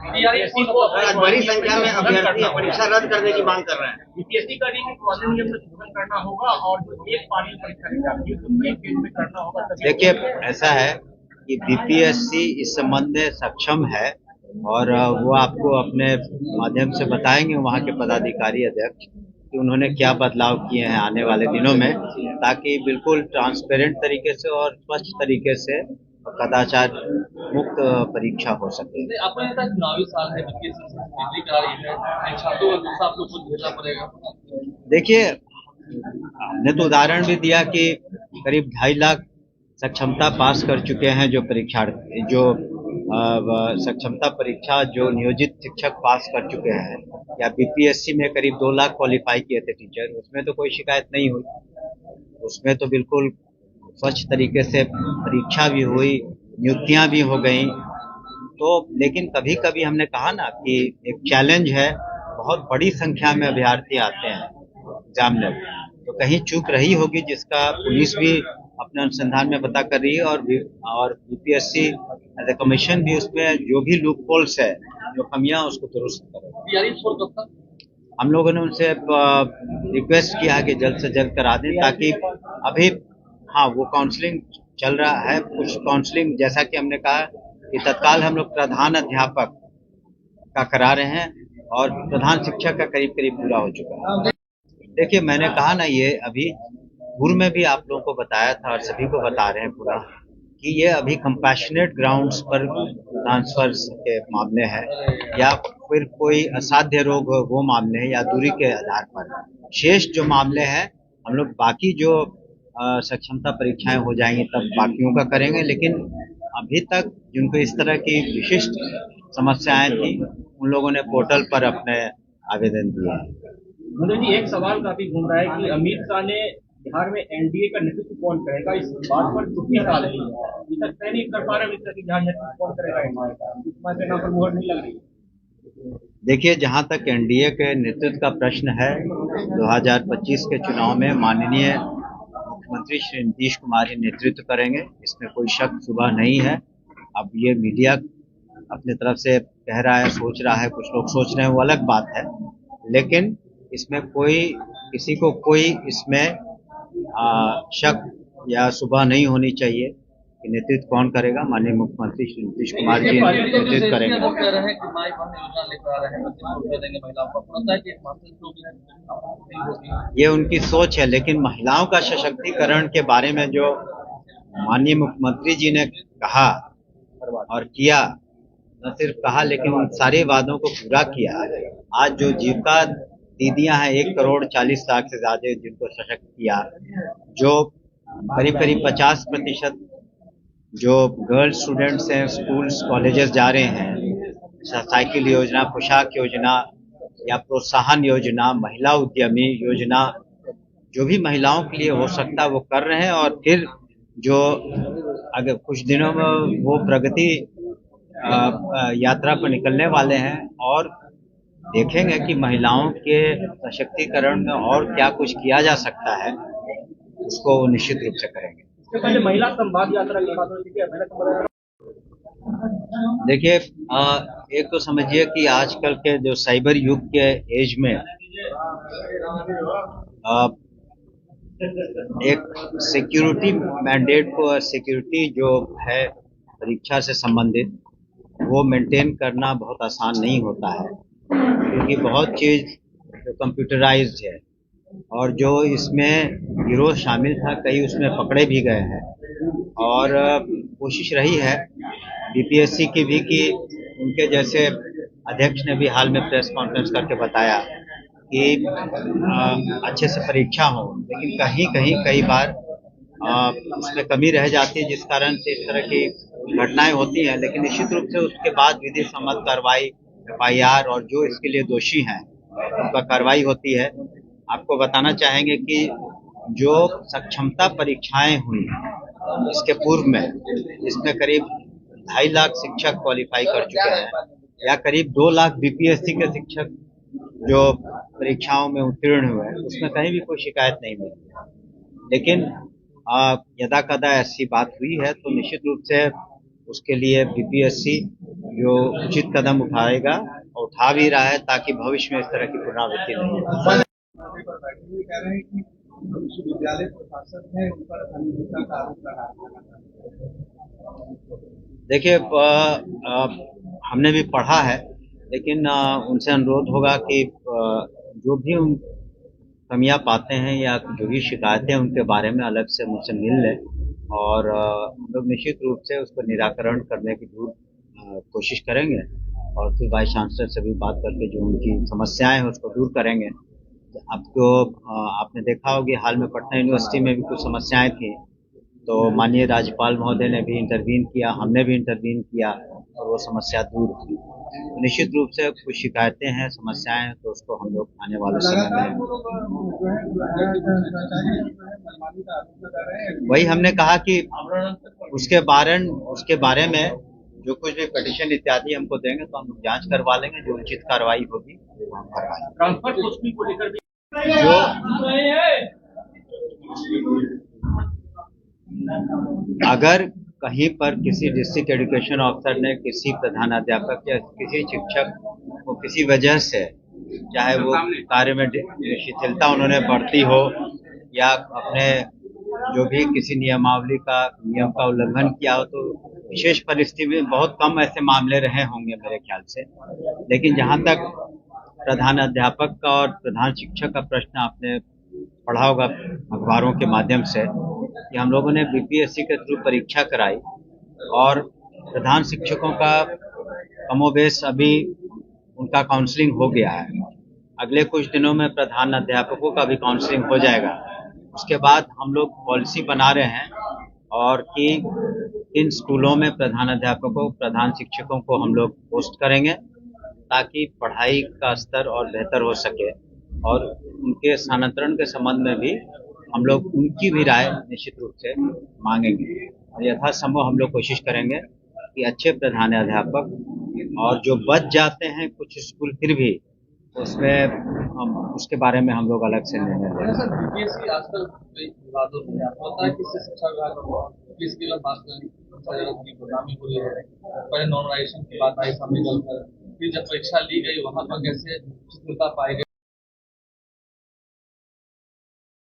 BPSC को आज बड़ी संख्या में अभ्यर्थी परीक्षा रद्द करने की मांग कर रहे हैं। बीपीएससी का नियम में संशोधन करना होगा और जो एक पाली परीक्षा निकाली उसको एक फेज में करना होगा। देखिए, ऐसा है कि बीपीएससी इस संबंध में सक्षम है और वो आपको अपने माध्यम से बताएंगे वहाँ के पदाधिकारी अध्यक्ष कि उन्होंने क्या बदलाव किए हैं आने वाले दिनों में, ताकि बिल्कुल ट्रांसपेरेंट तरीके से और स्वच्छ तरीके से कदाचार मुक्त परीक्षा हो सके। आपको लगता है चुनावी साल है, बीपीएससी तैयारी करा रही है, छात्रों का आप लोग को झेलना पड़ेगा। देखिए, हमने तो उदाहरण भी दिया कि करीब 2.5 लाख सक्षमता पास कर चुके हैं जो परीक्षार्थी, जो सक्षमता परीक्षा जो नियोजित शिक्षक पास कर चुके हैं, या बीपीएससी में करीब 2 लाख क्वालिफाई किए थे टीचर, उसमें तो कोई शिकायत नहीं हुई। उसमें तो बिल्कुल स्वच्छ तरीके से परीक्षा भी हुई, नियुक्तियां भी हो गई। तो लेकिन कभी कभी हमने कहा ना कि एक चैलेंज है, बहुत बड़ी संख्या में अभ्यर्थी आते हैं एग्जामिनर, तो कहीं चूक रही होगी जिसका पुलिस भी अपने अनुसंधान में पता कर रही है और बीपीएससी एज ए कमीशन भी उसमें जो भी लूप होल्स है, जो कमियां, उसको दुरुस्त करें। हम लोगों ने उनसे रिक्वेस्ट किया है कि जल्द से जल्द करा दें, ताकि अभी वो काउंसलिंग चल रहा है। कुछ काउंसलिंग, जैसा कि हमने कहा कि तत्काल हम लोग प्रधान अध्यापक का करा रहे हैं और प्रधान शिक्षक का करीब करीब पूरा हो चुका है। देखिए, मैंने कहा ना, ये अभी पूर्व में भी आप लोगों को बताया था और सभी को बता रहे हैं पूरा कि ये अभी कंपैशनेट ग्राउंड्स पर ट्रांसफर के मामले हैं, या फिर कोई असाध्य रोग वो मामले हैं, या दूरी के आधार पर। शेष जो मामले हैं, हम लोग बाकी जो सक्षमता परीक्षाएं हो जाएंगी तब बाकियों का करेंगे, लेकिन अभी तक जिनको इस तरह की विशिष्ट समस्याएं थी, उन लोगों ने पोर्टल पर अपने आवेदन दिए हैं। मनोज जी, एक सवाल काफी घूम रहा है कि अमित शाह ने बिहार में एनडीए का नेतृत्व कौन करेगा, इस बात पर छुट्टी डाल रही है। अभी तक तय नहीं कर पा रहे अमित शाह की जहाँ नेतृत्व कौन करेगा एनडीए का, इस नाम पर मुहर नहीं लग रही। देखिए, जहाँ तक एनडीए के नेतृत्व का प्रश्न है, 2025 के चुनाव में माननीय मुख्यमंत्री श्री नीतीश कुमार ही नेतृत्व करेंगे, इसमें कोई शक शुबह नहीं है। अब ये मीडिया अपनी तरफ से कह रहा है, सोच रहा है, कुछ लोग सोच रहे हैं, वो अलग बात है, लेकिन इसमें कोई किसी को कोई इसमें शक या शुबह नहीं होनी चाहिए कि नेतृत्व कौन करेगा। माननीय मुख्यमंत्री श्री नीतीश कुमार जी नेतृत्व करेंगे। ये उनकी सोच है, लेकिन महिलाओं का सशक्तिकरण के बारे में जो माननीय मुख्यमंत्री जी ने कहा और किया, न सिर्फ कहा लेकिन उन सारे वादों को पूरा किया। आज जो जीविका दीदियां हैं, 1,40,00,000 से ज्यादा जिनको सशक्त किया, जो करीब करीब 50% जो गर्ल स्टूडेंट्स हैं स्कूल्स कॉलेजेस जा रहे हैं, साइकिल योजना, पोशाक योजना या प्रोत्साहन योजना, महिला उद्यमी योजना, जो भी महिलाओं के लिए हो सकता है वो कर रहे हैं। और फिर जो अगर कुछ दिनों में वो प्रगति यात्रा पर निकलने वाले हैं और देखेंगे कि महिलाओं के सशक्तिकरण में और क्या कुछ किया जा सकता है, उसको निश्चित रूप से करेंगे। इसके पहले महिला संवाद यात्रा की बात होती है। देखिए, एक तो समझिए कि आजकल के जो साइबर युग के एज में एक सिक्योरिटी मैंडेट को, सिक्योरिटी जो है परीक्षा से संबंधित, वो मेंटेन करना बहुत आसान नहीं होता है, क्योंकि बहुत चीज कंप्यूटराइज्ड है और जो इसमें गिरोह शामिल था, कई उसमें पकड़े भी गए हैं। और कोशिश रही है बीपीएससी की भी कि उनके जैसे अध्यक्ष ने भी हाल में प्रेस कॉन्फ्रेंस करके बताया कि अच्छे से परीक्षा हो, लेकिन कहीं कहीं कई बार उसमें कमी रह जाती है, जिस कारण से इस तरह की घटनाएं होती हैं। लेकिन निश्चित रूप से उसके बाद विधि सम्मत कार्रवाई, एफआईआर, और जो इसके लिए दोषी हैं उनका कार्रवाई होती है। आपको बताना चाहेंगे कि जो सक्षमता परीक्षाएं हुई इसके पूर्व में, इसमें करीब 2.5 लाख शिक्षक क्वालिफाई कर चुके हैं, या करीब 2 लाख बीपीएससी के शिक्षक जो परीक्षाओं में उत्तीर्ण हुए हैं, उसमें कहीं भी कोई शिकायत नहीं मिली। लेकिन यदा कदा ऐसी बात हुई है तो निश्चित रूप से उसके लिए बीपीएससी जो उचित कदम उठाएगा और उठा भी रहा है ताकि भविष्य में इस तरह की पुनरावृत्ति नहीं हो। कह रहे हैं कि विश्वविद्यालय प्रशासन है उन पर अनियमितता का आरोप लगा है। देखिए हमने भी पढ़ा है, लेकिन उनसे अनुरोध होगा कि जो भी उन कमियां पाते हैं या जो भी शिकायतें उनके बारे में अलग से मुझसे मिल लें और हम लोग निश्चित रूप से उसको निराकरण करने की कोशिश करेंगे और फिर वाइस चांसलर से भी बात करके जो उनकी समस्याएं हैं उसको दूर करेंगे। अब तो आपने देखा होगा हाल में पटना यूनिवर्सिटी में भी कुछ समस्याएं थी, तो माननीय राज्यपाल महोदय ने भी इंटरवीन किया, हमने भी इंटरवीन किया और वो समस्या दूर हुई। तो निश्चित रूप से कुछ शिकायतें हैं, समस्याएं हैं, तो उसको हम लोग आने वाले समय में वही हमने कहा कि उसके बारे में जो कुछ भी पिटीशन इत्यादि हमको देंगे तो हम जांच करवा लेंगे, जो उचित कार्रवाई होगी वो हम करवा लेंगे। ट्रांसफर पोस्टिंग को लेकर भी अगर कहीं पर किसी डिस्ट्रिक्ट एजुकेशन ऑफिसर ने किसी प्रधानाध्यापक या किसी शिक्षक को किसी वजह से, चाहे वो कार्य में शिथिलता उन्होंने बरती हो या अपने जो भी किसी नियम का उल्लंघन किया हो, तो विशेष परिस्थिति में बहुत कम ऐसे मामले रहे होंगे मेरे ख्याल से। लेकिन जहां तक प्रधानाध्यापक का और प्रधान शिक्षक का प्रश्न आपने पढ़ा होगा अखबारों के माध्यम से कि हम लोगों ने बीपीएससी के थ्रू परीक्षा कराई और प्रधान शिक्षकों का कमोबेश अभी उनका काउंसलिंग हो गया है। अगले कुछ दिनों में प्रधान अध्यापकों का भी काउंसलिंग हो जाएगा। उसके बाद हम लोग पॉलिसी बना रहे हैं और कि इन स्कूलों में प्रधान अध्यापकों, प्रधान शिक्षकों को हम लोग पोस्ट करेंगे ताकि पढ़ाई का स्तर और बेहतर हो सके और उनके स्थानांतरण के संबंध में भी हम लोग उनकी भी राय निश्चित रूप से मांगेंगे और यथासंभव हम लोग कोशिश करेंगे कि अच्छे प्रधानाध्यापक और जो बच जाते हैं कुछ स्कूल फिर भी उसमें हम उसके बारे में हम लोग अलग से निर्णय लेंगे। सर बीपीएससी आजकल विवादों में आपको पता है कि शिक्षा विभाग इसके बात की बदनामी हुई है, पहले नॉर्मलाइजेशन की बात आई सामने चलकर, फिर जब परीक्षा ली गई वहां पर कैसे शिथिलता पाई गई।